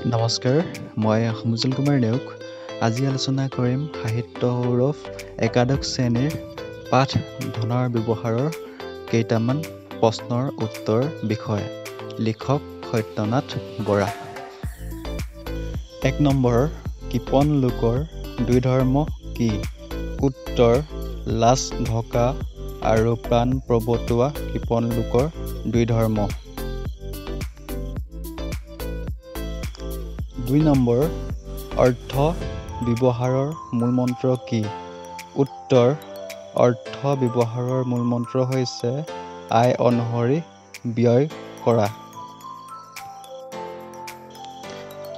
নমস্কাৰ, মই সমুজল কুমাৰ নেওগ। আজি আলোচনা কৰিম সাহিত্য সৌৰভ একাদশ শ্ৰেণীৰ পাঠ ধনৰ ব্যৱহাৰৰ কেইটামান প্ৰশ্নৰ উত্তৰ বিষয়ে। লিখক সত্যনাথ বৰা। ১ নম্বৰ, কৃপণ লোকৰ দুই ধৰ্ম কি? উত্তৰ, লাজ ঢকা আৰু প্ৰাণ প্ৰৱটোৱা কৃপণ লোকৰ দুই ধৰ্ম। ২ নম্বৰ, অৰ্থ ব্যৱহাৰৰ মূলমন্ত্ৰ কি? উত্তৰ, অৰ্থ ব্যৱহাৰৰ মূলমন্ত্ৰ হৈছে আয় অনুসৰি ব্যয় কৰা।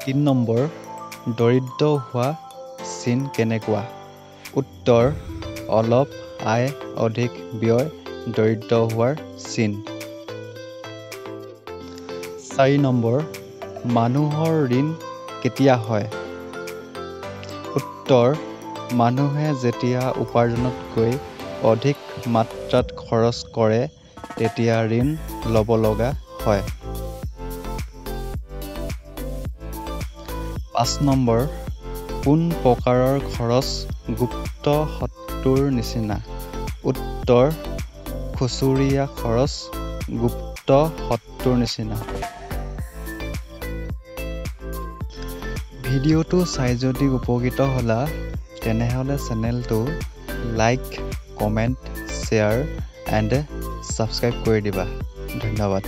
৩ নম্বৰ, দৰিদ্ৰ হোৱা চিন কেনেকুৱা? উত্তৰ, অলপ আয় অধিক ব্যয় দৰিদ্ৰ হোৱাৰ চিন। ৪ নম্বৰ, মানুহৰ ঋণ কেতিয়া হয়? উত্তৰ, মানুহে যেতিয়া উপাৰ্জনতকৈ অধিক মাত্ৰাত খৰচ কৰে তেতিয়া ঋণ ল'ব লগা হয়। ৫ নম্বৰ, কোন প্ৰকাৰৰ খৰচ গুপ্ত শত্ৰুৰ নিচিনা? উত্তৰ, খুচুৰীয়া খৰচ গুপ্ত শত্ৰুৰ নিচিনা। ভিডিঅ'টো চাই যদি উপকৃত হ'লা তেনেহ'লে চেনেলটো like, comment, share and subscribe কৰি দিবা। ধন্যবাদ।